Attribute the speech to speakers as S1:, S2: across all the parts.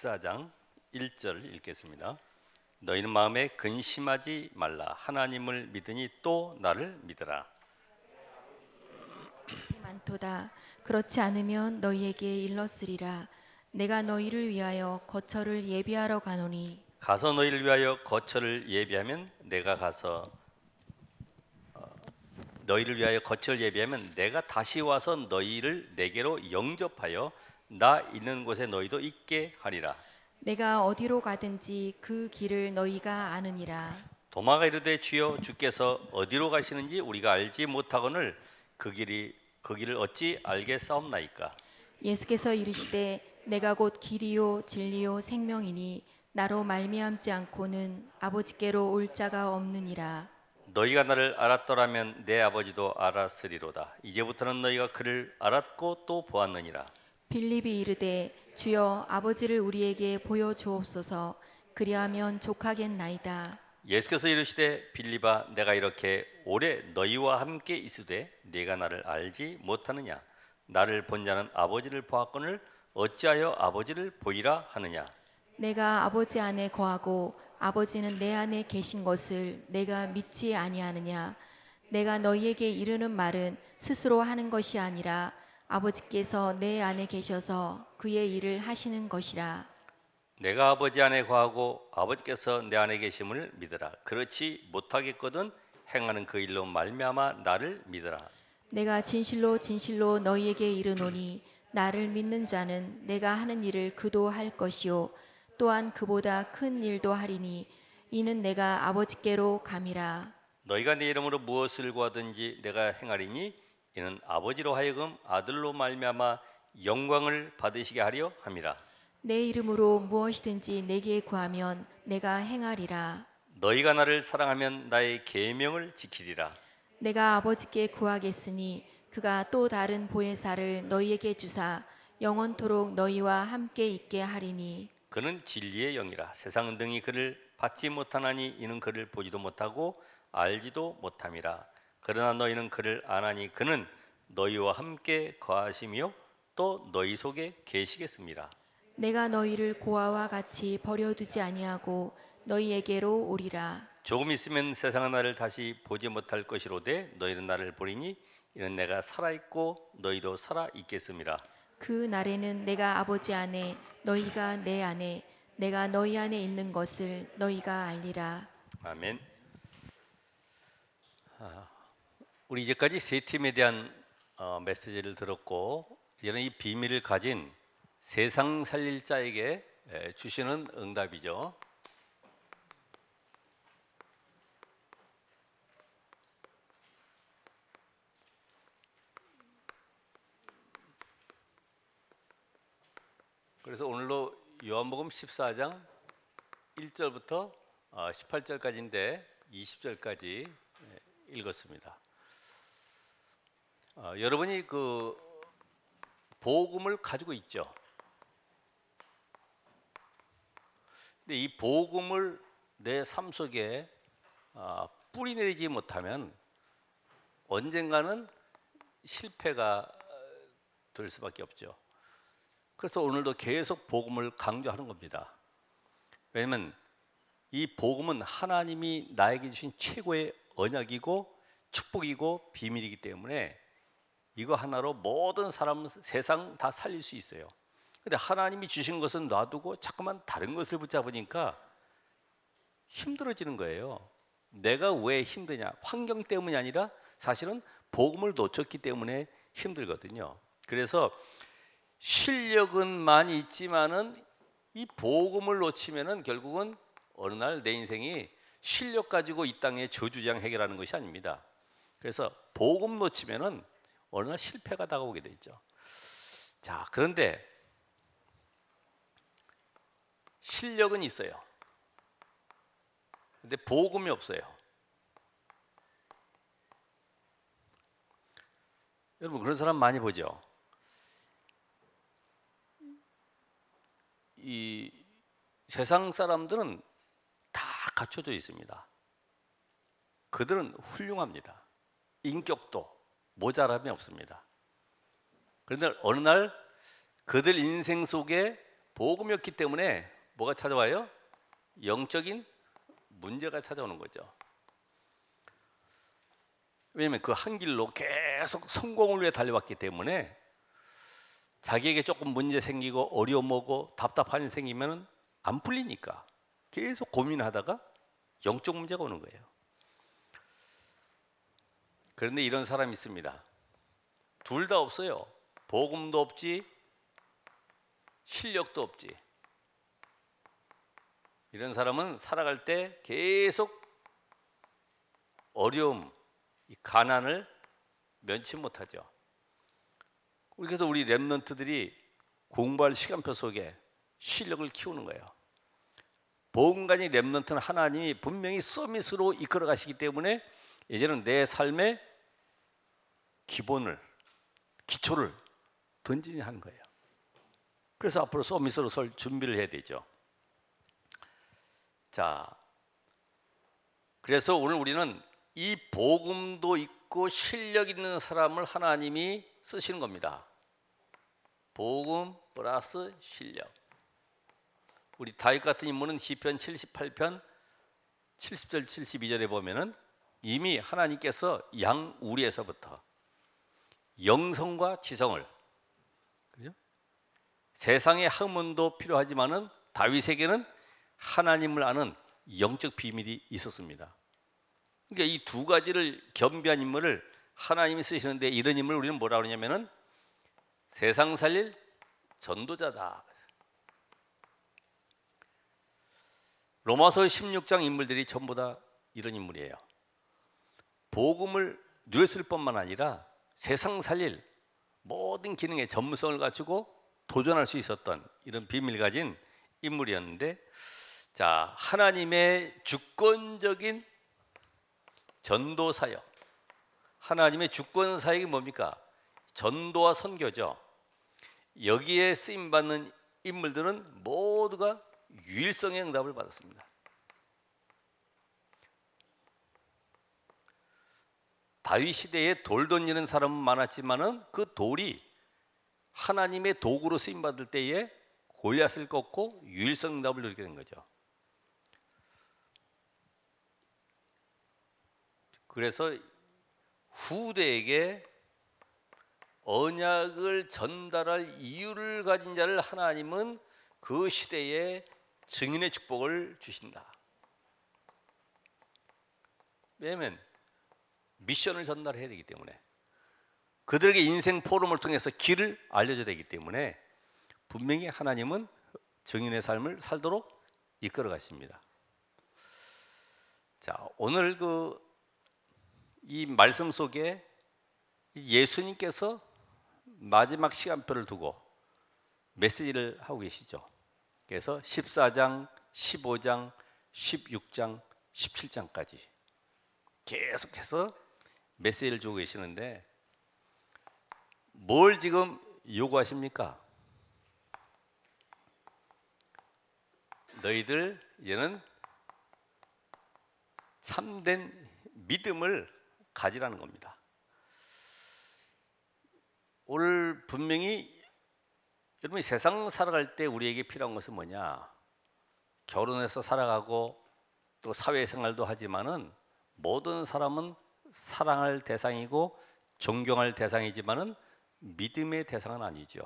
S1: 14장 1절 읽겠습니다. 너희는 마음에 근심하지 말라. 하나님을 믿으니 또 나를 믿으라.
S2: 많도다. 그렇지 않으면 너희에게 일렀으리라. 내가 너희를 위하여 거처를 예비하러 가노니
S1: 가서 너희를 위하여 거처를 예비하면 내가 가서 너희를 위하여 거처를 예비하면 내가 다시 와서 너희를 내게로 영접하여 나 있는 곳에 너희도 있게 하리라.
S2: 내가 어디로 가든지 그 길을 너희가 아느니라.
S1: 도마가 이르되 주여 주께서 어디로 가시는지 우리가 알지 못하거늘 그 길을 어찌 알겠사옵나이까.
S2: 예수께서 이르시되 내가 곧 길이요 진리요 생명이니 나로 말미암지 않고는 아버지께로 올 자가 없느니라.
S1: 너희가 나를 알았더라면 내 아버지도 알았으리로다. 이제부터는 너희가 그를 알았고 또 보았느니라.
S2: 빌립이 이르되 주여 아버지를 우리에게 보여 주옵소서. 그리하면 족하겠나이다.
S1: 예수께서 이르시되 빌립아 내가 이렇게 오래 너희와 함께 있으되 네가 나를 알지 못하느냐. 나를 본 자는 아버지를 보았거늘 어찌하여 아버지를 보이라 하느냐.
S2: 내가 아버지 안에 거하고 아버지는 내 안에 계신 것을 내가 믿지 아니하느냐. 내가 너희에게 이르는 말은 스스로 하는 것이 아니라 아버지께서 내 안에 계셔서 그의 일을 하시는 것이라.
S1: 내가 아버지 안에 거하고 아버지께서 내 안에 계심을 믿으라. 그렇지 못하겠거든 행하는 그 일로 말미암아 나를 믿으라.
S2: 내가 진실로 진실로 너희에게 이르노니 나를 믿는 자는 내가 하는 일을 그도 할 것이요 또한 그보다 큰 일도 하리니 이는 내가 아버지께로 감이라.
S1: 너희가 내 이름으로 무엇을 구하든지 내가 행하리니 이는 아버지로 하여금 아들로 말미암아 영광을 받으시게 하려 함이라.
S2: 내 이름으로 무엇이든지 내게 구하면 내가 행하리라.
S1: 너희가 나를 사랑하면 나의 계명을 지키리라.
S2: 내가 아버지께 구하겠으니 그가 또 다른 보혜사를 너희에게 주사 영원토록 너희와 함께 있게 하리니
S1: 그는 진리의 영이라. 세상은 등이 그를 받지 못하나니 이는 그를 보지도 못하고 알지도 못함이라. 그러나 너희는 그를 아나니 그는 너희와 함께 거하시며 또 너희 속에 계시겠습니다.
S2: 내가 너희를 고아와 같이 버려두지 아니하고 너희에게로 오리라.
S1: 조금 있으면 세상은 나를 다시 보지 못할 것이로되 너희는 나를 보리니 이는 내가 살아있고 너희도 살아있겠습니다.
S2: 그 날에는 내가 아버지 안에 너희가 내 안에 내가 너희 안에 있는 것을 너희가 알리라.
S1: 아멘. 우리 이제까지 세 팀에 대한 메시지를 들었고 이제는 이 비밀을 가진 세상 살릴 자에게 주시는 응답이죠. 그래서 오늘로 요한복음 14장 1절부터 18절까지인데 20절까지 읽었습니다. 여러분이 그 복음을 가지고 있죠. 근데 이 복음을 내 삶 속에 뿌리 내리지 못하면 언젠가는 실패가 될 수밖에 없죠. 그래서 오늘도 계속 복음을 강조하는 겁니다. 왜냐하면 이 복음은 하나님이 나에게 주신 최고의 언약이고 축복이고 비밀이기 때문에 이거 하나로 모든 사람은 세상 다 살릴 수 있어요. 근데 하나님이 주신 것은 놔두고 자꾸만 다른 것을 붙잡으니까 힘들어지는 거예요. 내가 왜 힘드냐? 환경 때문이 아니라 사실은 복음을 놓쳤기 때문에 힘들거든요. 그래서 실력은 많이 있지만은 이 복음을 놓치면은 결국은 어느 날 내 인생이 실력 가지고 이 땅에 저주장 해결하는 것이 아닙니다. 그래서 복음 놓치면은 어느 날 실패가 다가오게 되죠. 자, 그런데 실력은 있어요. 근데 복음이 없어요. 여러분 그런 사람 많이 보죠. 이 세상 사람들은 다 갖춰져 있습니다. 그들은 훌륭합니다. 인격도 모자람이 없습니다. 그런데 어느 날 그들 인생 속에 복음이었기 때문에 뭐가 찾아와요? 영적인 문제가 찾아오는 거죠. 왜냐하면 그 한 길로 계속 성공을 위해 달려왔기 때문에 자기에게 조금 문제 생기고 어려움 오고 답답한 일 생기면 안 풀리니까 계속 고민하다가 영적 문제가 오는 거예요. 그런데 이런 사람이 있습니다. 둘 다 없어요. 복음도 없지, 실력도 없지. 이런 사람은 살아갈 때 계속 어려움, 이 가난을 면치 못하죠. 그래서 우리 렘넌트들이 공부할 시간표 속에 실력을 키우는 거예요. 복음가니 렘넌트는 하나님이 분명히 서밋으로 이끌어 가시기 때문에 이제는 내 삶의 기초를 던지니 하는 거예요. 그래서 앞으로 서밋으로 설 준비를 해야 되죠. 자, 그래서 오늘 우리는 이 복음도 있고 실력 있는 사람을 하나님이 쓰시는 겁니다. 복음 플러스 실력. 우리 다윗 같은 인물은 시편 78편 70절 72절에 보면은 이미 하나님께서 양우리에서부터 영성과 지성을, 그죠? 세상의 학문도 필요하지만은 다윗에게는 하나님을 아는 영적 비밀이 있었습니다. 그러니까 이 두 가지를 겸비한 인물을 하나님이 쓰시는데, 이런 인물을 우리는 뭐라 그러냐면은 세상 살릴 전도자다. 로마서 16장 인물들이 전부 다 이런 인물이에요. 복음을 누렸을 뿐만 아니라 세상 살릴 모든 기능의 전문성을 갖추고 도전할 수 있었던 이런 비밀을 가진 인물이었는데, 자, 하나님의 주권적인 전도 사역, 하나님의 주권 사역이 뭡니까? 전도와 선교죠. 여기에 쓰임 받는 인물들은 모두가 유일성의 응답을 받았습니다. 다윗 시대에 돌 던지는 사람은 많았지만은 그 돌이 하나님의 도구로 쓰임 받을 때에 골리앗을 꺾고 유일성 응답을 누리게 된 거죠. 그래서 후대에게 언약을 전달할 이유를 가진 자를 하나님은 그 시대에 증인의 축복을 주신다. 왜냐하면 미션을 전달해야 되기 때문에, 그들에게 인생 포럼을 통해서 길을 알려줘야 되기 때문에 분명히 하나님은 증인의 삶을 살도록 이끌어 가십니다. 자, 오늘 이 말씀 속에 예수님께서 마지막 시간표를 두고 메시지를 하고 계시죠. 그래서 14장, 15장, 16장, 17장까지 계속해서 메시지를 주고 계시는데, 뭘 지금 요구하십니까? 너희들 이제는 참된 믿음을 가지라는 겁니다. 오늘 분명히 여러분이 세상 살아갈 때 우리에게 필요한 것은 뭐냐? 결혼해서 살아가고 또 사회생활도 하지만은 모든 사람은 사랑할 대상이고 존경할 대상이지만은 믿음의 대상은 아니죠.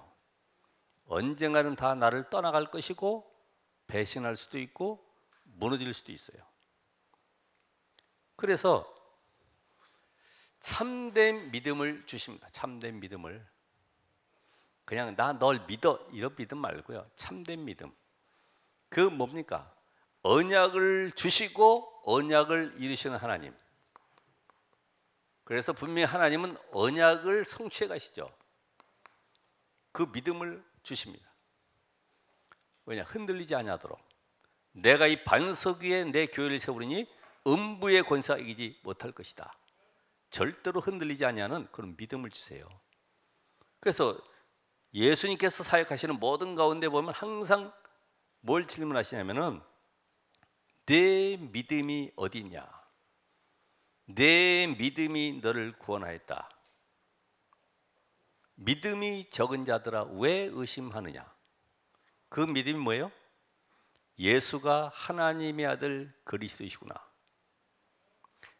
S1: 언젠가는 다 나를 떠나갈 것이고 배신할 수도 있고 무너질 수도 있어요. 그래서 참된 믿음을 주십니다. 참된 믿음을. 그냥 나 널 믿어 이런 믿음 말고요. 참된 믿음. 그 뭡니까? 언약을 주시고 언약을 이루시는 하나님. 그래서 분명히 하나님은 언약을 성취해 가시죠. 그 믿음을 주십니다. 왜냐? 흔들리지 아니하도록. 내가 이 반석 위에 내 교회를 세우리니 음부의 권세가 이기지 못할 것이다. 절대로 흔들리지 아니하는 그런 믿음을 주세요. 그래서 예수님께서 사역하시는 모든 가운데 보면 항상 뭘 질문하시냐면은 내 믿음이 어디 있냐? 내 믿음이 너를 구원하였다. 믿음이 적은 자들아 왜 의심하느냐? 그 믿음이 뭐예요? 예수가 하나님의 아들 그리스도이시구나.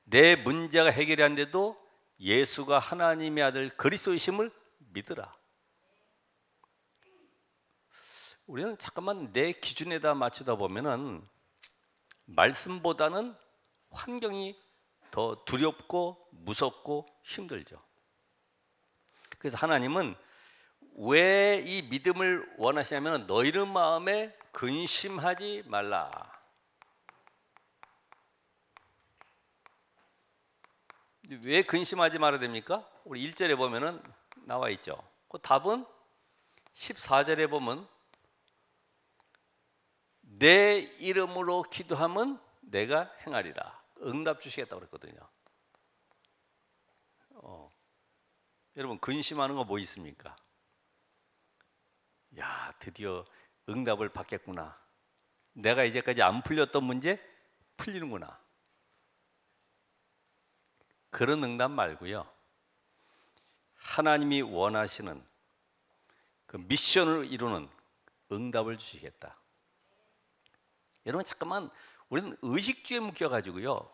S1: 내 문제가 해결이 안 돼도 예수가 하나님의 아들 그리스도이심을 믿으라. 우리는 잠깐만 내 기준에다 맞추다 보면은 말씀보다는 환경이 더 두렵고 무섭고 힘들죠. 그래서 하나님은 왜 이 믿음을 원하시냐면 너희는 마음에 근심하지 말라. 왜 근심하지 말아야 됩니까? 우리 1절에 보면은 나와 있죠. 그 답은 14절에 보면 내 이름으로 기도하면 내가 행하리라. 응답 주시겠다고 그랬거든요. 여러분 근심하는 거 뭐 있습니까? 야, 드디어 응답을 받겠구나. 내가 이제까지 안 풀렸던 문제 풀리는구나. 그런 응답 말고요. 하나님이 원하시는 그 미션을 이루는 응답을 주시겠다. 여러분 잠깐만 우리는 의식주의에 묶여가지고요.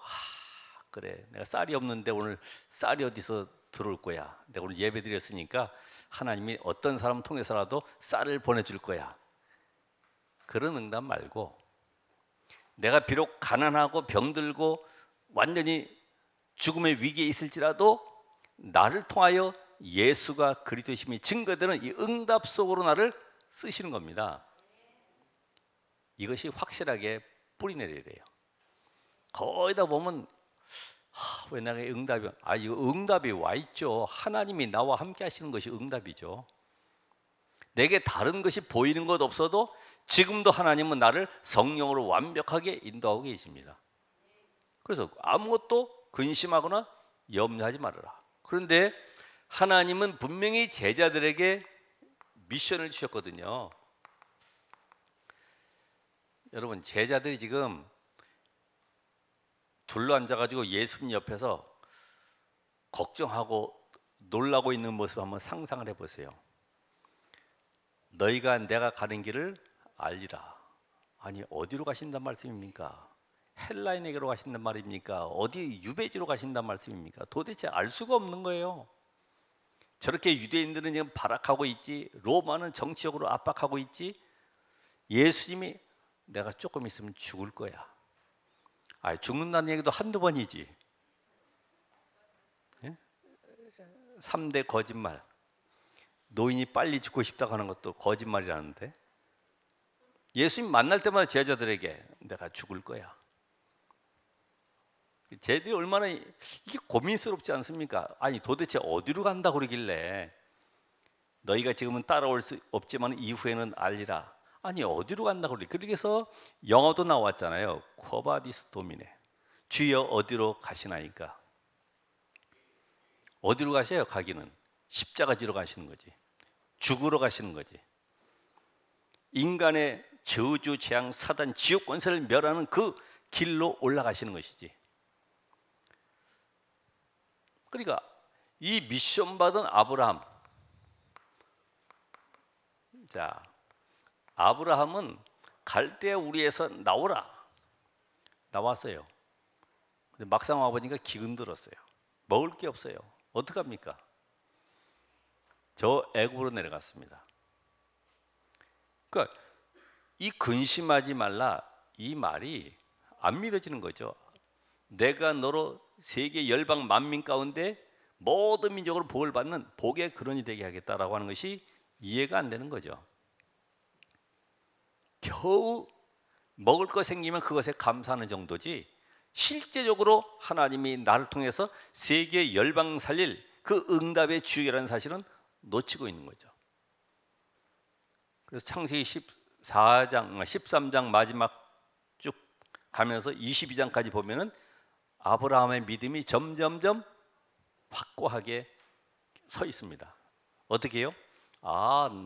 S1: 그래 내가 쌀이 없는데 오늘 쌀이 어디서 들어올 거야. 내가 오늘 예배 드렸으니까 하나님이 어떤 사람 통해서라도 쌀을 보내줄 거야. 그런 응답 말고 내가 비록 가난하고 병들고 완전히 죽음의 위기에 있을지라도 나를 통하여 예수가 그리스도심이 증거되는 이 응답 속으로 나를 쓰시는 겁니다. 이것이 확실하게 뿌리내려야 돼요. 거기다 보면 왜 내가 응답이 이거 응답이 와 있죠. 하나님이 나와 함께 하시는 것이 응답이죠. 내게 다른 것이 보이는 것 없어도 지금도 하나님은 나를 성령으로 완벽하게 인도하고 계십니다. 그래서 아무것도 근심하거나 염려하지 말아라. 그런데 하나님은 분명히 제자들에게 미션을 주셨거든요. 여러분 제자들이 지금 둘러앉아가지고 예수님 옆에서 걱정하고 놀라고 있는 모습 한번 상상을 해보세요. 너희가 내가 가는 길을 알리라. 아니 어디로 가신단 말씀입니까? 헬라인에게로 가신단 말입니까? 어디 유배지로 가신단 말씀입니까? 도대체 알 수가 없는 거예요. 저렇게 유대인들은 지금 발악하고 있지, 로마는 정치적으로 압박하고 있지. 예수님이 내가 조금 있으면 죽을 거야. 죽는다는 얘기도 한두 번이지. 3대 거짓말. 노인이 빨리 죽고 싶다고 하는 것도 거짓말이라는데 예수님 만날 때마다 제자들에게 내가 죽을 거야. 쟤들이 얼마나 이게 고민스럽지 않습니까? 도대체 어디로 간다고 그러길래 너희가 지금은 따라올 수 없지만 이후에는 알리라. 어디로 간다고 그래. 그래서 영어도 나왔잖아요. 쿼바디스 도미네. 주여 어디로 가시나이까? 어디로 가셔요? 가기는 십자가 지러 가시는 거지. 죽으러 가시는 거지. 인간의 저주, 재앙, 사단, 지옥 권세를 멸하는 그 길로 올라가시는 것이지. 그러니까 이 미션 받은 아브라함. 자, 아브라함은 갈대아 우리에서 나왔어요. 근데 막상 와보니까 기근 들었어요. 먹을 게 없어요. 어떡합니까? 저 애굽으로 내려갔습니다. 그러니까 이 근심하지 말라 이 말이 안 믿어지는 거죠. 내가 너로 세계 열방 만민 가운데 모든 민족으로 복을 받는 복의 근원이 되게 하겠다라고 하는 것이 이해가 안 되는 거죠. 겨우 먹을 거 생기면 그것에 감사하는 정도지 실제적으로 하나님이 나를 통해서 세계 열방 살릴 그 응답의 주역이라는 사실은 놓치고 있는 거죠. 그래서 창세기 14장, 13장 마지막 쭉 가면서 22장까지 보면은 아브라함의 믿음이 점점점 확고하게 서 있습니다. 어떻게 해요?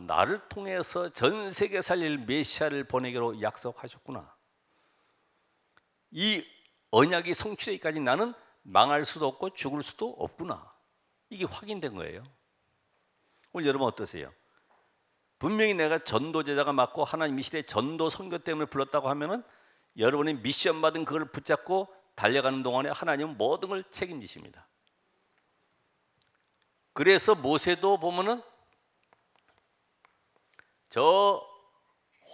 S1: 나를 통해서 전 세계 살릴 메시아를 보내기로 약속하셨구나. 이 언약이 성취되기까지 나는 망할 수도 없고 죽을 수도 없구나. 이게 확인된 거예요. 오늘 여러분 어떠세요? 분명히 내가 전도 제자가 맞고 하나님 이 시대에 전도 선교 때문에 불렀다고 하면은 여러분이 미션 받은 그걸 붙잡고 달려가는 동안에 하나님은 모든 걸 책임지십니다. 그래서 모세도 보면은 저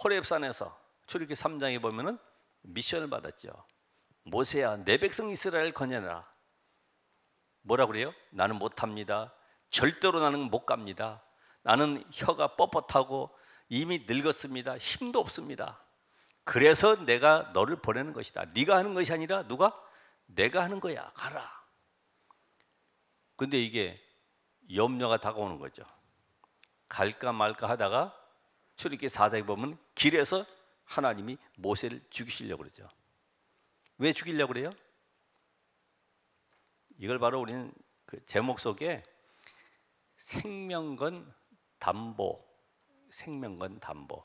S1: 호렙산에서 출애굽기 3장에 보면은 미션을 받았죠. 모세야, 내 백성 이스라엘 건져내라. 뭐라 그래요? 나는 못합니다. 절대로 나는 못 갑니다. 나는 혀가 뻣뻣하고 이미 늙었습니다. 힘도 없습니다. 그래서 내가 너를 보내는 것이다. 네가 하는 것이 아니라 누가? 내가 하는 거야. 가라. 근데 이게 염려가 다가오는 거죠. 갈까 말까 하다가 출애굽기 4장에 보면 길에서 하나님이 모세를 죽이시려고 그러죠. 왜 죽이려고 그래요? 이걸 바로 우리는 그 제목 속에 생명건 담보, 생명건 담보.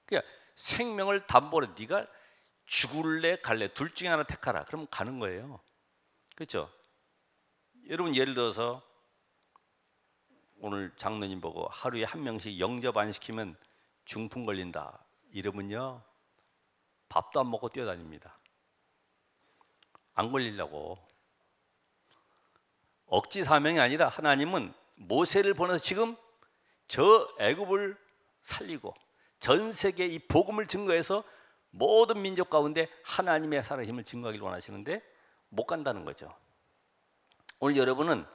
S1: 그러니까 생명을 담보로 네가 죽을래 갈래 둘 중에 하나 택하라. 그러면 가는 거예요. 그렇죠? 여러분 예를 들어서 오늘 장로님 보고 하루에 한 명씩 영접 안 시키면 중풍 걸린다. 이러면요 밥도 안 먹고 뛰어다닙니다. 안 걸리려고. 억지 사명이 아니라 하나님은 모세를 보내서 지금 저 애굽을 살리고 전 세계 이 복음을 증거해서 모든 민족 가운데 하나님의 살아심을 증거하기를 원하시는데 못 간다는 거죠. 오늘 여러분은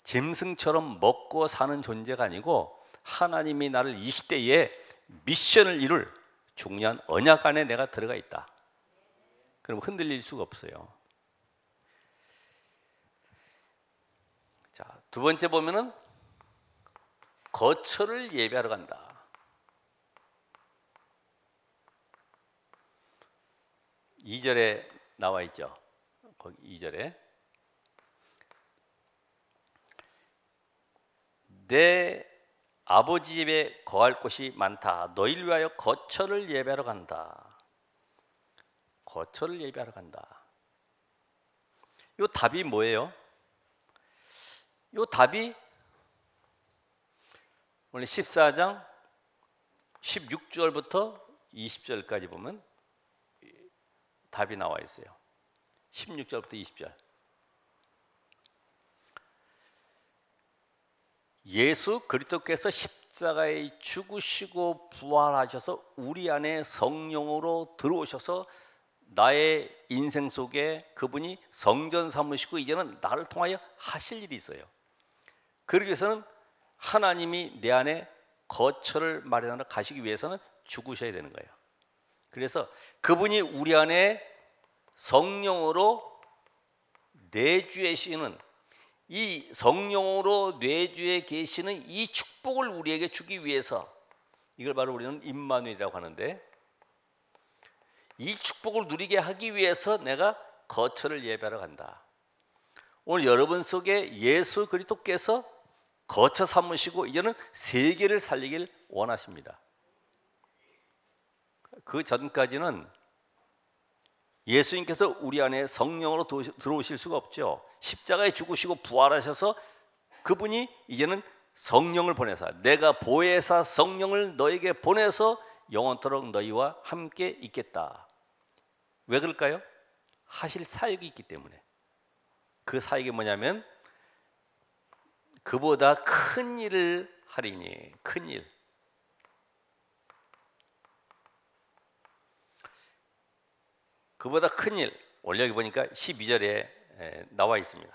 S1: 짐승처럼 먹고 사는 존재가 아니고 하나님이 나를 이 시대에 미션을 이룰 중요한 언약 안에 내가 들어가 있다. 그럼 흔들릴 수가 없어요. 자, 두 번째 보면은 거처를 예배하러 간다. 이 절에 나와 있죠. 거기 2절에 내 아버지 집에 거할 곳이 많다. 너희를 위하여 거처를 예배하러 간다. 거처를 예배하러 간다. 이 답이 뭐예요? 이 답이 오늘 14장 16절부터 20절까지 보면 답이 나와 있어요. 16절부터 20절. 예수 그리스도께서 십자가에 죽으시고 부활하셔서 우리 안에 성령으로 들어오셔서 나의 인생 속에 그분이 성전 삼으시고 이제는 나를 통하여 하실 일이 있어요. 그러기 위해서는 하나님이 내 안에 거처를 마련하러 가시기 위해서는 죽으셔야 되는 거예요. 그래서 그분이 우리 안에 성령으로 내주하시는 이 성령으로 내주에 계시는 이 축복을 우리에게 주기 위해서 이걸 바로 우리는 임마누엘이라고 하는데 이 축복을 누리게 하기 위해서 내가 거처를 예배하러 간다. 오늘 여러분 속에 예수 그리스도께서 거처 삼으시고 이제는 세계를 살리길 원하십니다. 그 전까지는 예수님께서 우리 안에 성령으로 들어오실 수가 없죠. 십자가에 죽으시고 부활하셔서 그분이 이제는 성령을 보내사 내가 보혜사 성령을 너에게 보내서 영원토록 너희와 함께 있겠다. 왜 그럴까요? 하실 사역이 있기 때문에. 그 사역이 뭐냐면 그보다 큰 일을 하리니. 큰 일. 그보다 큰 일. 원래 여기 보니까 12절에 나와 있습니다.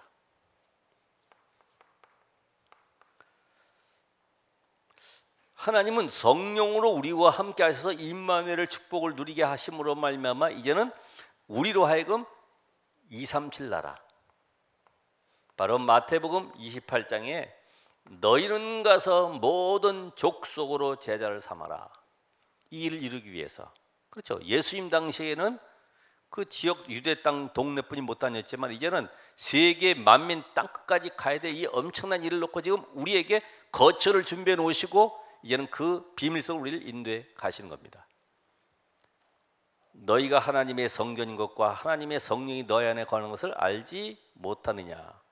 S1: 하나님은 성령으로 우리와 함께 하셔서 임마누엘의 축복을 누리게 하심으로 말미암아 이제는 우리로 하여금 237 나라 바로 마태복음 28장에 너희는 가서 모든 족속으로 제자를 삼아라. 이 일을 이루기 위해서. 그렇죠. 예수님 당시에는 그 지역 유대 땅 동네뿐이 못 다녔지만 이제는 세계 만민 땅 끝까지 가야 될 이 엄청난 일을 놓고 지금 우리에게 거처를 준비해 놓으시고 이제는 그 비밀 속으로 우리를 인도해 가시는 겁니다. 너희가 하나님의 성전인 것과 하나님의 성령이 너희 안에 거하는 것을 알지 못하느냐.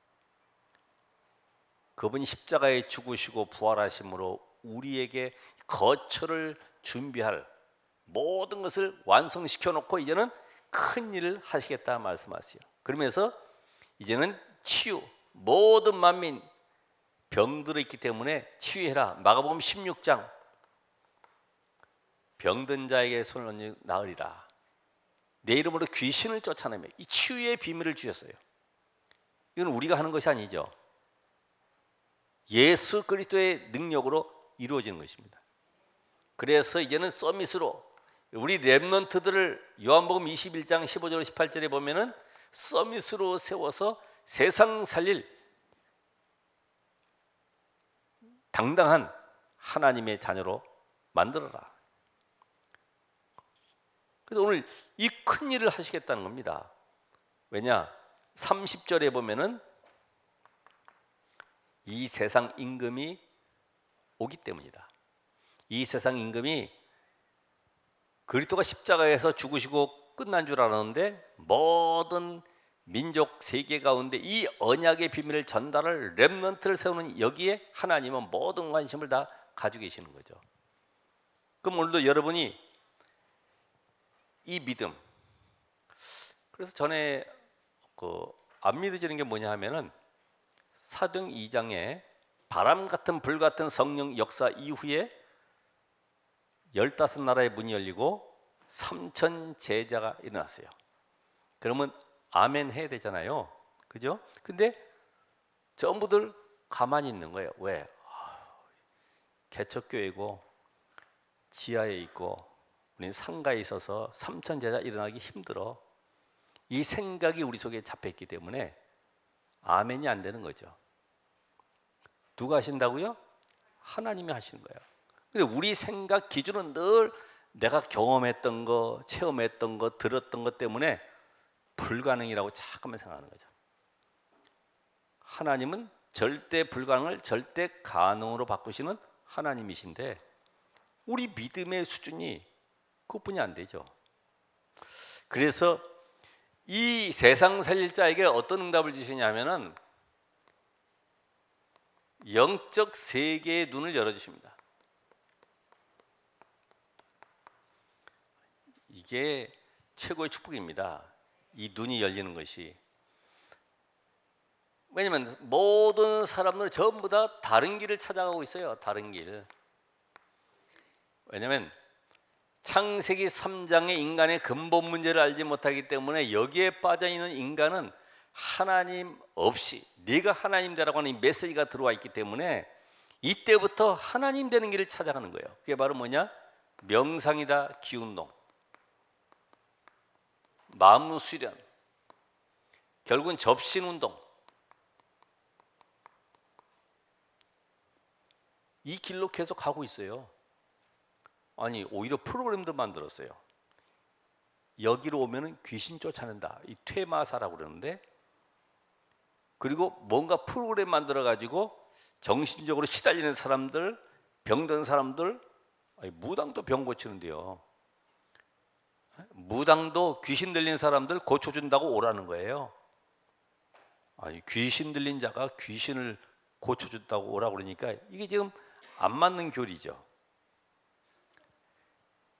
S1: 그분이 십자가에 죽으시고 부활하심으로 우리에게 거처를 준비할 모든 것을 완성시켜 놓고 이제는 큰 일을 하시겠다 말씀하세요. 그러면서 이제는 치유, 모든 만민 병들어 있기 때문에 치유해라. 마가복음 16장 병든 자에게 손을 얹어 나으리라. 내 이름으로 귀신을 쫓아내며 이 치유의 비밀을 주셨어요. 이건 우리가 하는 것이 아니죠. 예수 그리스도의 능력으로 이루어지는 것입니다. 그래서 이제는 서밋으로 우리 렘넌트들을 요한복음 21장 15절 18절에 보면은 서밋으로 세워서 세상 살릴 당당한 하나님의 자녀로 만들어라. 그래서 오늘 이 큰 일을 하시겠다는 겁니다. 왜냐? 30절에 보면은 이 세상 임금이 오기 때문이다. 이 세상 임금이 그리스도가 십자가에서 죽으시고 끝난 줄 알았는데 모든 민족 세계 가운데 이 언약의 비밀을 전달할 렘넌트를 세우는 여기에 하나님은 모든 관심을 다 가지고 계시는 거죠. 그럼 오늘도 여러분이 이 믿음, 그래서 전에 안 믿어지는 게 뭐냐 하면은 사도행 2장에 바람 같은 불 같은 성령 역사 이후에 15나라의 문이 열리고 3천 제자가 일어났어요. 그러면 아멘 해야 되잖아요. 그죠? 근데 전부들 가만히 있는 거예요. 왜? 개척교회고 지하에 있고 우리는 상가에 있어서 3천 제자 일어나기 힘들어. 이 생각이 우리 속에 잡혀있기 때문에 아멘이 안 되는 거죠. 누가 하신다고요? 하나님이 하시는 거예요. 근데 우리 생각 기준은 늘 내가 경험했던 거, 체험했던 거, 들었던 것 때문에 불가능이라고 자꾸만 생각하는 거죠. 하나님은 절대 불가능을 절대 가능으로 바꾸시는 하나님이신데 우리 믿음의 수준이 그것뿐이 안 되죠. 그래서 이 세상 살릴 자에게 어떤 응답을 주시냐면은 영적 세계의 눈을 열어주십니다. 이게 최고의 축복입니다. 이 눈이 열리는 것이. 왜냐하면 모든 사람들 전부 다 다른 길을 찾아가고 있어요. 다른 길. 왜냐하면 창세기 3장의 인간의 근본 문제를 알지 못하기 때문에 여기에 빠져있는 인간은 하나님 없이 네가 하나님 되라고 하는 이 메시지가 들어와 있기 때문에 이때부터 하나님 되는 길을 찾아가는 거예요. 그게 바로 뭐냐? 명상이다, 기운동, 마음 수련, 결국은 접신운동. 이 길로 계속 가고 있어요. 아니 오히려 프로그램도 만들었어요. 여기로 오면은 귀신 쫓아낸다. 이 퇴마사라고 그러는데, 그리고 뭔가 프로그램 만들어 가지고 정신적으로 시달리는 사람들, 병든 사람들, 아니, 무당도 병 고치는데요. 무당도 귀신 들린 사람들 고쳐준다고 오라는 거예요. 아니 귀신 들린 자가 귀신을 고쳐준다고 오라고 그러니까 이게 지금 안 맞는 교리죠.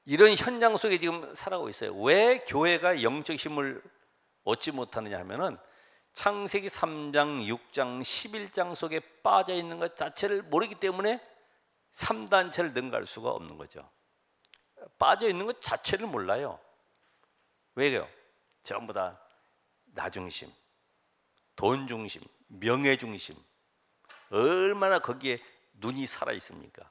S1: 이런 현장 속에 지금 살아가고 있어요. 왜 교회가 영적 힘을 얻지 못하느냐 하면은 창세기 3장, 6장, 11장 속에 빠져 있는 것 자체를 모르기 때문에 3단체를 능가할 수가 없는 거죠. 빠져 있는 것 자체를 몰라요. 왜요? 전부 다 나 중심, 돈 중심, 명예 중심. 얼마나 거기에 눈이 살아 있습니까?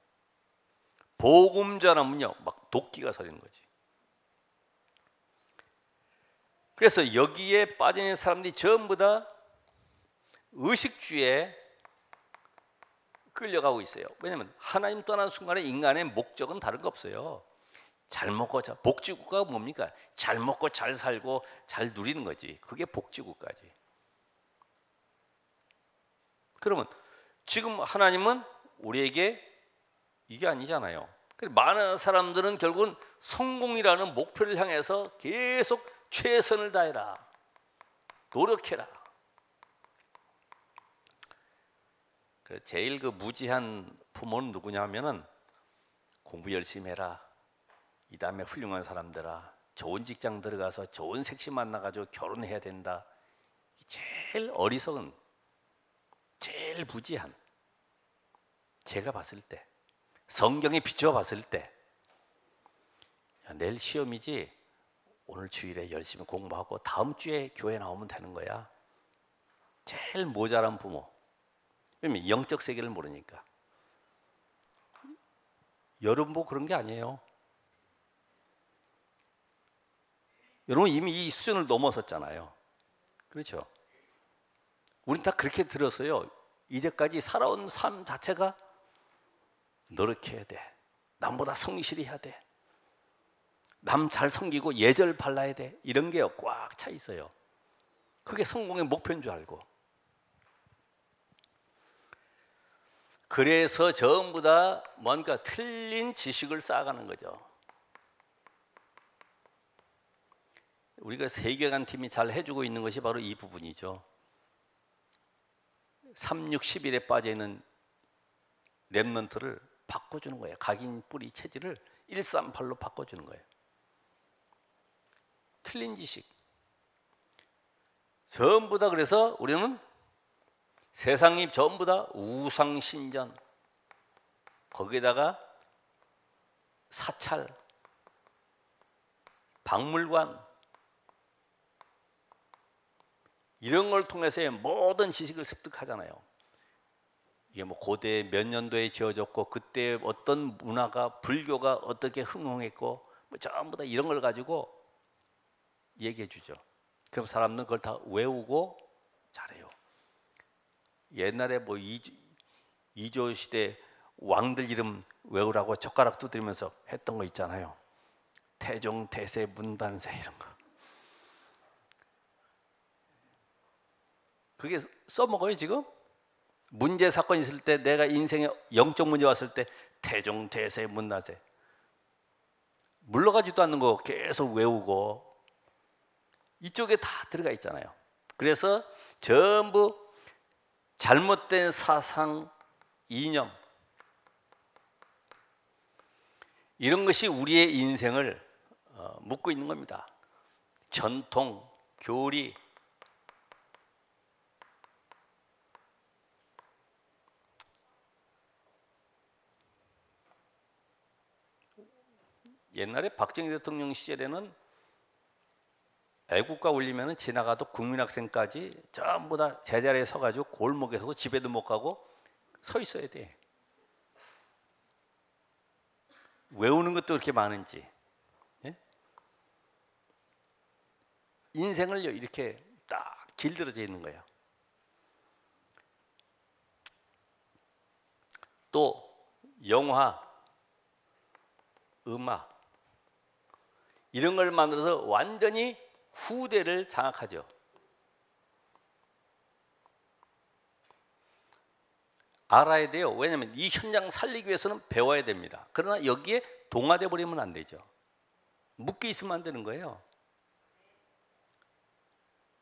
S1: 복음 전하면요 막 도끼가 서리는 거지. 그래서 여기에 빠져 있는 사람들이 전부 다 의식주의에 끌려가고 있어요. 왜냐하면 하나님 떠난 순간에 인간의 목적은 다른 거 없어요. 잘 먹고 복지국가가 뭡니까? 잘 먹고 잘 살고 잘 누리는 거지. 그게 복지국가지. 그러면 지금 하나님은 우리에게 이게 아니잖아요. 많은 사람들은 결국은 성공이라는 목표를 향해서 계속 최선을 다해라, 노력해라. 제일 무지한 부모는 누구냐면은 공부 열심히 해라. 이 다음에 훌륭한 사람들아. 좋은 직장 들어가서 좋은 색시 만나가지고 결혼해야 된다. 제일 어리석은, 제일 무지한. 제가 봤을 때, 성경에 비추어 봤을 때, 야, 내일 시험이지. 오늘 주일에 열심히 공부하고 다음 주에 교회 나오면 되는 거야. 제일 모자란 부모. 왜냐면 영적 세계를 모르니까. 여러분 뭐 그런 게 아니에요. 여러분 이미 이 수준을 넘어섰잖아요. 그렇죠? 우린 다 그렇게 들었어요. 이제까지 살아온 삶 자체가 노력해야 돼. 남보다 성실히 해야 돼. 남 잘 섬기고 예절 발라야 돼. 이런 게 꽉 차 있어요. 그게 성공의 목표인 줄 알고. 그래서 전부 다 뭔가 틀린 지식을 쌓아가는 거죠. 우리가 세계관 팀이 잘 해주고 있는 것이 바로 이 부분이죠. 3, 6, 11에 빠져있는 랩런트를 바꿔주는 거예요. 각인 뿌리 체질을 138로 바꿔주는 거예요. 틀린 지식. 전부 다 그래서 우리는 세상이 전부 다 우상신전, 거기에다가 사찰, 박물관, 이런 걸 통해서 모든 지식을 습득하잖아요. 이게 고대 몇 년도에 지어졌고 그때 어떤 문화가 불교가 어떻게 흥흥했고 전부 다 이런 걸 가지고 얘기해 주죠. 그럼 사람들은 그걸 다 외우고 잘해요. 옛날에 이조 시대 왕들 이름 외우라고 젓가락 두드리면서 했던 거 있잖아요. 태종, 태세, 문단세 이런 거. 그게 써먹어요 지금? 문제 사건 있을 때 내가 인생에 영적 문제 왔을 때 태종, 태세, 문단세 물러가지도 않는 거 계속 외우고 이쪽에 다 들어가 있잖아요. 그래서 전부 잘못된 사상, 이념 이런 것이 우리의 인생을 묶고 있는 겁니다. 전통, 교리 옛날에 박정희 대통령 시절에는 애국가 울리면 지나가도 국민학생까지 전부 다 제자리에 서가지고 골목에 서고 집에도 못 가고 서 있어야 돼. 외우는 것도 그렇게 많은지. 예? 인생을 이렇게 딱 길들여져 있는 거예요. 또 영화, 음악 이런 걸 만들어서 완전히 후대를 장악하죠. 알아야 돼요. 왜냐하면 이 현장 살리기 위해서는 배워야 됩니다. 그러나 여기에 동화돼 버리면 안 되죠. 묶여 있으면 안 되는 거예요.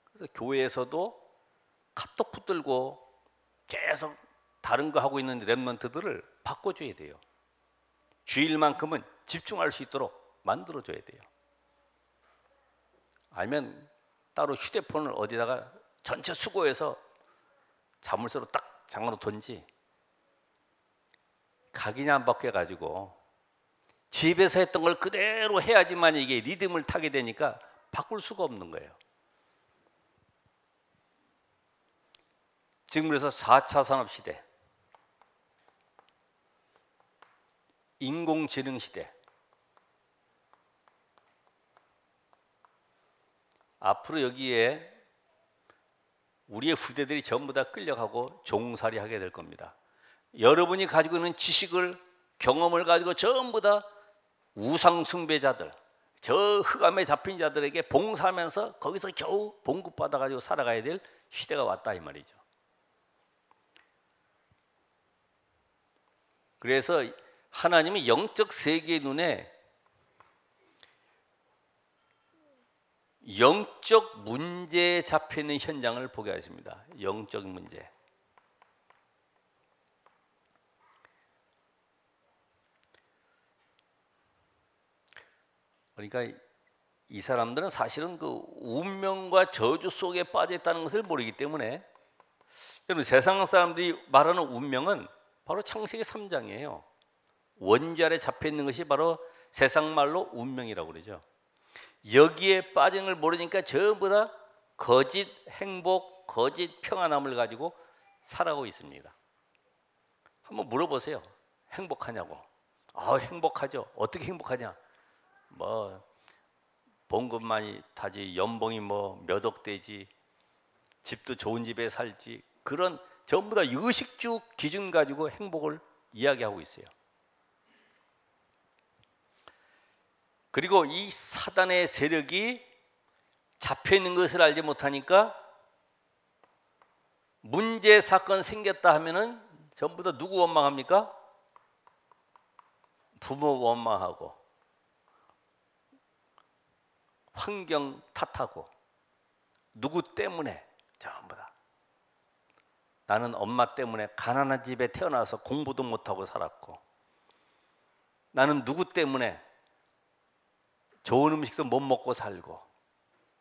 S1: 그래서 교회에서도 카톡 붙들고 계속 다른 거 하고 있는 랩런트들을 바꿔줘야 돼요. 주일만큼은 집중할 수 있도록 만들어줘야 돼요. 아니면 따로 휴대폰을 어디다가 전체 수거해서 자물쇠로 딱 잠궈놓던지 각인이 안 바뀌어가지고 집에서 했던 걸 그대로 해야지만 이게 리듬을 타게 되니까 바꿀 수가 없는 거예요. 지금 그래서 4차 산업시대, 인공지능 시대, 앞으로 여기에 우리의 후대들이 전부 다 끌려가고 종살이 하게 될 겁니다. 여러분이 가지고 있는 지식을, 경험을 가지고 전부 다 우상 숭배자들, 저 흑암에 잡힌 자들에게 봉사하면서 거기서 겨우 봉급받아가지고 살아가야 될 시대가 왔다 이 말이죠. 그래서 하나님이 영적 세계의 눈에 영적 문제에 잡혀있는 현장을 보게 하십니다. 영적 문제. 그러니까 이 사람들은 사실은 그 운명과 저주 속에 빠져 있다는 것을 모르기 때문에, 여러분 세상 사람들이 말하는 운명은 바로 창세기 3장이에요. 원죄 아래 잡혀 있는 것이 바로 세상 말로 운명이라고 그러죠. 여기에 빠진 걸 모르니까 전부 다 거짓 행복, 거짓 평안함을 가지고 살아가고 있습니다. 한번 물어보세요. 행복하냐고. 아, 행복하죠. 어떻게 행복하냐? 뭐 봉급만이 타지, 연봉이 뭐 몇 억 되지, 집도 좋은 집에 살지, 그런 전부 다 의식주 기준 가지고 행복을 이야기하고 있어요. 그리고 이 사단의 세력이 잡혀 있는 것을 알지 못하니까 문제 사건 생겼다 하면은 전부 다 누구 원망합니까? 부모 원망하고, 환경 탓하고, 누구 때문에, 전부 다 나는 엄마 때문에 가난한 집에 태어나서 공부도 못하고 살았고, 나는 누구 때문에 좋은 음식도 못 먹고 살고,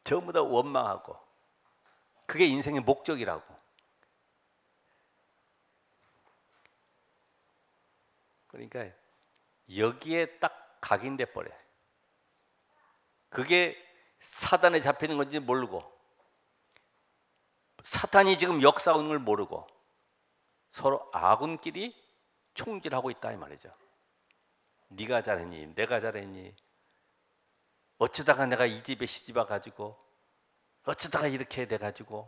S1: 전부 다 원망하고, 그게 인생의 목적이라고. 그러니까 여기에 딱 각인돼 버려요. 그게 사단에 잡히는 건지 모르고, 사탄이 지금 역사하는 걸 모르고 서로 아군끼리 총질하고 있다 이 말이죠. 네가 잘했니? 내가 잘했니? 어쩌다가 내가 이 집에 시집와 가지고, 어쩌다가 이렇게 돼 가지고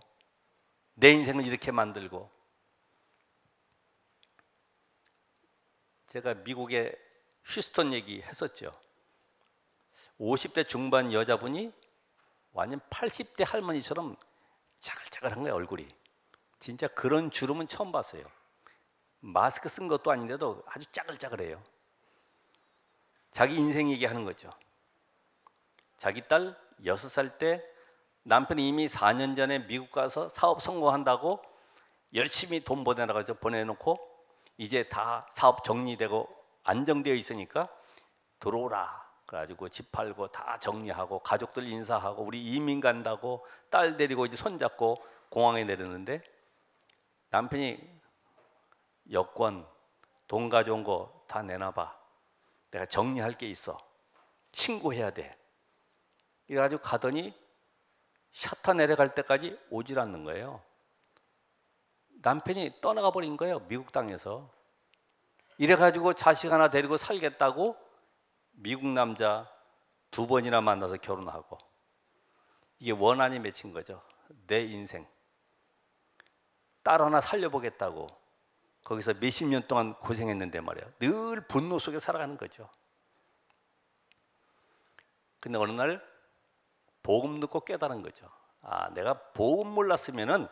S1: 내 인생을 이렇게 만들고. 제가 미국의 휴스턴 얘기 했었죠. 50대 중반 여자분이 완전 80대 할머니처럼 짜글짜글한 거예요, 얼굴이. 진짜 그런 주름은 처음 봤어요. 마스크 쓴 것도 아닌데도 아주 짜글짜글해요. 자기 인생 얘기하는 거죠. 자기 딸 6살 때 남편이 이미 4년 전에 미국 가서 사업 성공한다고 열심히 돈 보내라고 해서 보내놓고, 이제 다 사업 정리되고 안정되어 있으니까 들어오라 그래가지고 집 팔고 다 정리하고 가족들 인사하고 우리 이민 간다고 딸 데리고 이제 손잡고 공항에 내렸는데, 남편이 여권, 돈 가져온 거 다 내놔봐, 내가 정리할 게 있어, 신고해야 돼. 이래가지고 가더니 샤타 내려갈 때까지 오질 않는 거예요. 남편이 떠나가 버린 거예요, 미국 땅에서. 이래가지고 자식 하나 데리고 살겠다고 미국 남자 2번이나 만나서 결혼하고, 이게 원한이 맺힌 거죠. 내 인생 딸 하나 살려보겠다고 거기서 몇십 년 동안 고생했는데 말이에요. 늘 분노 속에 살아가는 거죠. 근데 어느 날 복음 듣고 깨달은 거죠. 아, 내가 복음 몰랐으면은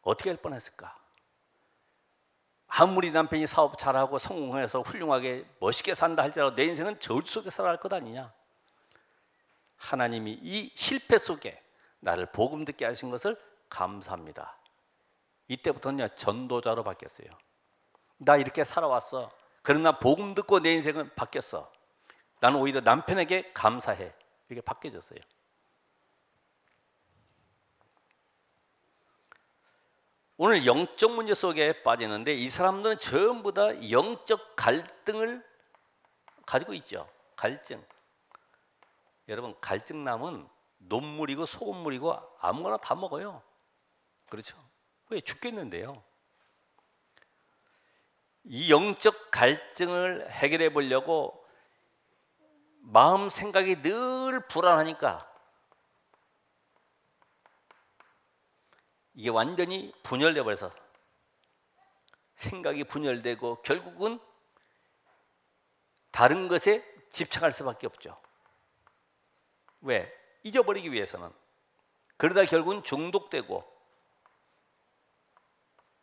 S1: 어떻게 할 뻔했을까? 아무리 남편이 사업 잘하고 성공해서 훌륭하게 멋있게 산다 할지라도 내 인생은 저주 속에 살아갈 것 아니냐. 하나님이 이 실패 속에 나를 복음 듣게 하신 것을 감사합니다. 이때부터는 전도자로 바뀌었어요. 나 이렇게 살아왔어. 그러나 복음 듣고 내 인생은 바뀌었어. 나는 오히려 남편에게 감사해. 이렇게 바뀌어졌어요. 오늘 영적 문제 속에 빠지는데, 이 사람들은 전부 다 영적 갈등을 가지고 있죠. 갈증. 여러분, 갈증나면 논물이고 소금물이고 아무거나 다 먹어요. 그렇죠? 왜? 죽겠는데요. 이 영적 갈증을 해결해 보려고 마음 생각이 늘 불안하니까 이게 완전히 분열돼 버려서 생각이 분열되고 결국은 다른 것에 집착할 수밖에 없죠. 왜? 잊어버리기 위해서는. 그러다 결국은 중독되고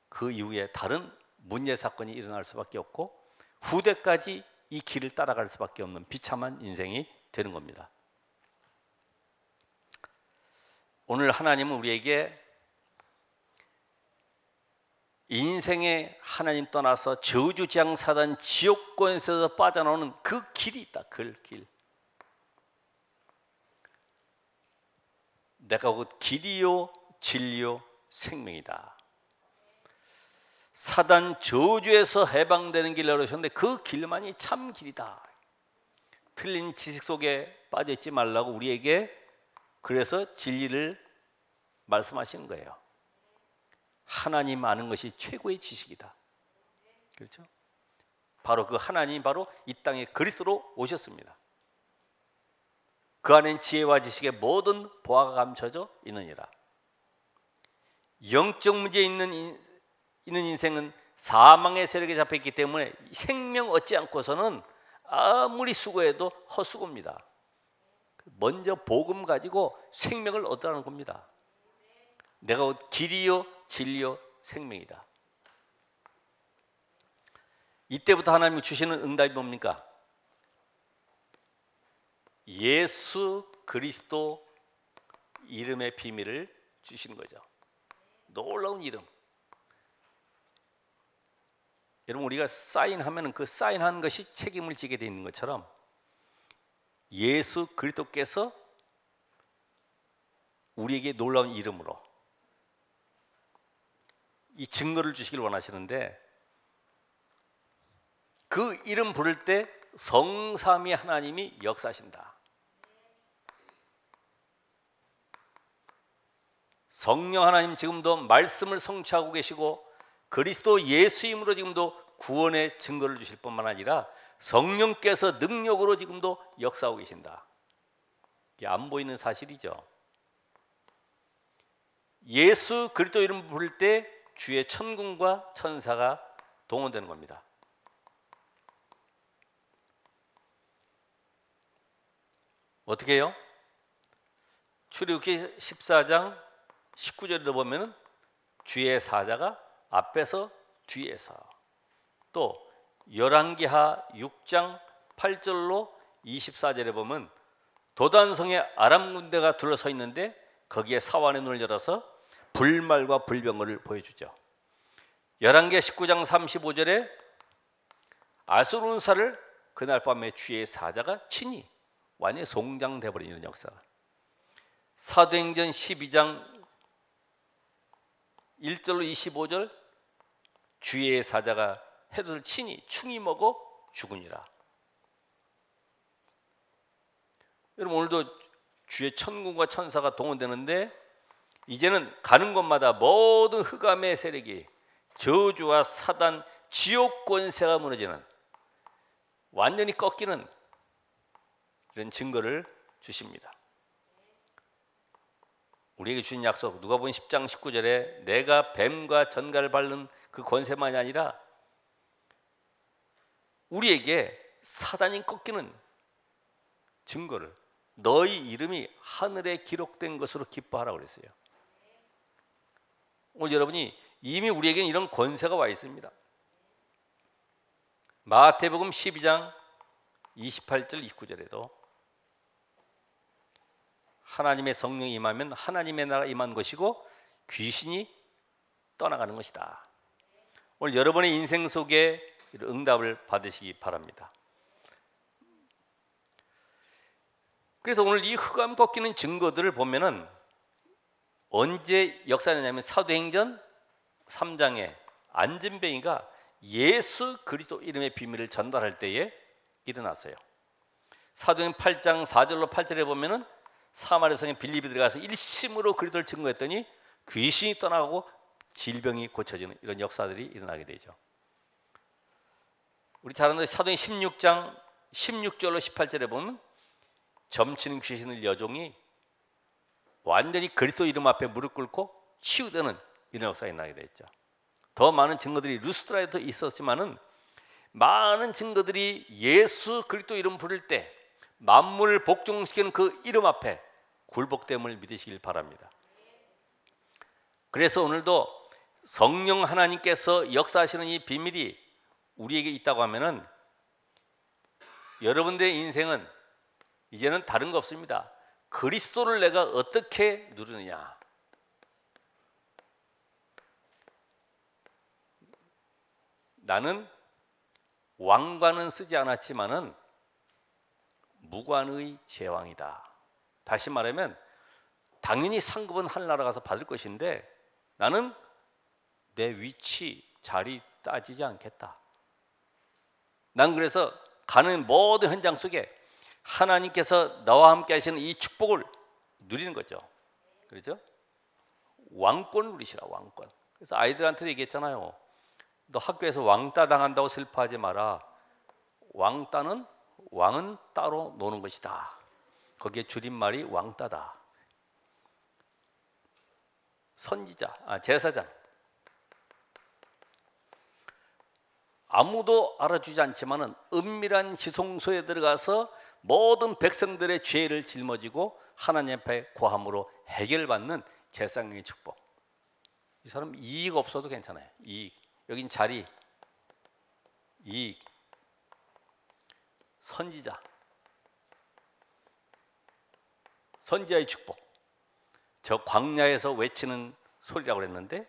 S1: 그 이후에 다른 문제 사건이 일어날 수밖에 없고 후대까지 이 길을 따라갈 수밖에 없는 비참한 인생이 되는 겁니다. 오늘 하나님은 우리에게 인생에 하나님 떠나서 저주지향 사단 지옥권에서 빠져나오는 그 길이 있다. 그 길. 내가 곧 길이요 진리요 생명이다. 사단 저주에서 해방되는 길이라고 하셨는데 그 길만이 참 길이다. 틀린 지식 속에 빠져 있지 말라고 우리에게 그래서 진리를 말씀하시는 거예요. 하나님 아는 것이 최고의 지식이다. 그렇죠? 바로 그 하나님이 바로 이 땅에 그리스도로 오셨습니다. 그 안엔 지혜와 지식의 모든 보화가 감춰져 있느니라. 영적 문제에 있는 인생은 사망의 세력에 잡혀있기 때문에 생명 얻지 않고서는 아무리 수고해도 헛수고입니다. 먼저 복음 가지고 생명을 얻으라는 겁니다. 내가 길이요 진리요 생명이다. 이때부터 하나님이 주시는 응답이 뭡니까? 예수 그리스도 이름의 비밀을 주시는 거죠. 놀라운 이름. 여러분 우리가 사인하면 그 사인한 것이 책임을 지게 되어 있는 것처럼 예수 그리스도께서 우리에게 놀라운 이름으로 이 증거를 주시길 원하시는데 그 이름 부를 때 성삼위 하나님이 역사하신다. 성령 하나님 지금도 말씀을 성취하고 계시고 그리스도 예수임으로 지금도 구원의 증거를 주실 뿐만 아니라 성령께서 능력으로 지금도 역사하고 계신다. 이게 안 보이는 사실이죠. 예수 그리스도 이름 부를 때 주의 천군과 천사가 동원되는 겁니다. 어떻게 해요? 출애굽기 14장 19절에도 보면은 주의 사자가 앞에서 뒤에서, 또 열왕기하 6장 8절로 24절에 보면 도단성에 아람 군대가 둘러서 있는데 거기에 사환의 눈을 열어서 불말과 불병거를 보여주죠. 열왕기하 19장 35절에 아수르사를 그날 밤에 주의 사자가 친히 완전히 송장돼버리는 역사가, 사도행전 12장 1절로 25절 주의 사자가 헤롯을 친히 충이 먹어 죽으니라. 여러분 오늘도 주의 천군과 천사가 동원되는데 이제는 가는 곳마다 모든 흑암의 세력이 저주와 사단 지옥 권세가 무너지는 완전히 꺾이는 이런 증거를 주십니다. 우리에게 주신 약속 누가복음 10장 19절에 내가 뱀과 전갈을 밟는 그 권세만이 아니라 우리에게 사단이 꺾이는 증거를, 너희 이름이 하늘에 기록된 것으로 기뻐하라고 그랬어요. 오늘 여러분이 이미 우리에게는 이런 권세가 와 있습니다. 마태복음 12장 28절 29절에도 하나님의 성령이 임하면 하나님의 나라가 임한 것이고 귀신이 떠나가는 것이다. 오늘 여러분의 인생 속에 응답을 받으시기 바랍니다. 그래서 오늘 이 흑암 꺾이는 증거들을 보면은 언제 역사냐면 사도행전 3장에 안진뱅이가 예수 그리스도 이름의 비밀을 전달할 때에 일어났어요. 사도행전 8장 4절로 8절에 보면은 사마리아 성에 빌립이 들어가서 일심으로 그리스도를 증거했더니 귀신이 떠나가고 질병이 고쳐지는 이런 역사들이 일어나게 되죠. 우리 잘 아는 사도행전 16장 16절로 18절에 보면 점치는 귀신을 여종이 완전히 그리스도 이름 앞에 무릎 꿇고 치유되는 이런 역사가 일어나게 됐죠. 더 많은 증거들이 루스드라에도 있었지만은 많은 증거들이 예수 그리스도 이름 부를 때 만물을 복종시키는 그 이름 앞에 굴복됨을 믿으시길 바랍니다. 그래서 오늘도 성령 하나님께서 역사하시는 이 비밀이 우리에게 있다고 하면은 여러분들의 인생은 이제는 다른 거 없습니다. 그리스도를 내가 어떻게 누리느냐. 나는 왕관은 쓰지 않았지만은 무관의 제왕이다. 다시 말하면 당연히 상급은 하늘나라 가서 받을 것인데 나는 내 위치, 자리 따지지 않겠다. 난 그래서 가는 모든 현장 속에 하나님께서 나와 함께 하시는 이 축복을 누리는 거죠. 그렇죠? 왕권 누리시라, 왕권. 그래서 아이들한테도 얘기했잖아요. 너 학교에서 왕따 당한다고 슬퍼하지 마라. 왕은 따로 노는 것이다. 거기에 줄임말이 왕따다. 선지자, 제사장. 아무도 알아주지 않지만은 은밀한 지성소에 들어가서 모든 백성들의 죄를 짊어지고 하나님 앞에 고함으로 해결받는 제사장의 축복. 이 사람 이익 없어도 괜찮아요. 이익. 여긴 자리, 이익. 선지자. 선지자의 축복. 저 광야에서 외치는 소리라고 그랬는데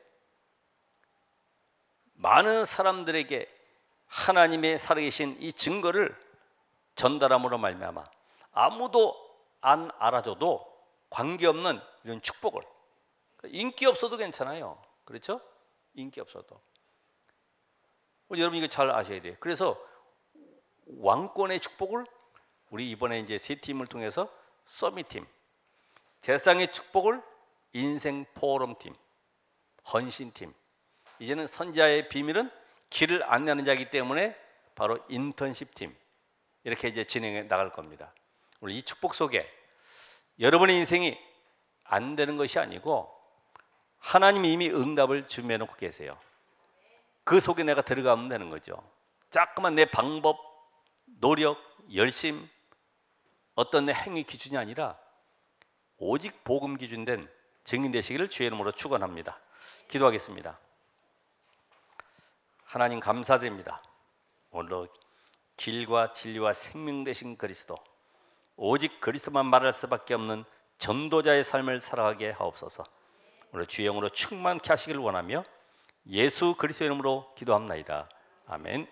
S1: 많은 사람들에게 하나님의 살아계신 이 증거를 전달함으로 말미암아 아무도 안 알아줘도 관계없는 이런 축복을, 인기 없어도 괜찮아요. 그렇죠? 인기 없어도. 여러분 이거 잘 아셔야 돼요. 그래서 왕권의 축복을 우리 이번에 이제 세 팀을 통해서 서밋팀, 제사장의 축복을 인생 포럼팀, 헌신팀, 이제는 선지자의 비밀은 길을 안내하는 자이기 때문에 바로 인턴십팀, 이렇게 이제 진행해 나갈 겁니다. 우리 이 축복 속에 여러분의 인생이 안 되는 것이 아니고 하나님이 이미 응답을 준비해 놓고 계세요. 그 속에 내가 들어가면 되는 거죠. 자꾸만 내 방법, 노력, 열심, 어떤 내 행위 기준이 아니라 오직 복음 기준된 증인 되시기를 주의 이름으로 축원합니다. 기도하겠습니다. 하나님 감사드립니다. 오늘도 길과 진리와 생명 되신 그리스도, 오직 그리스도만 말할 수밖에 없는 전도자의 삶을 살아가게 하옵소서. 오늘 주의 영으로 충만케 하시길 원하며 예수 그리스도의 이름으로 기도합나이다. 아멘.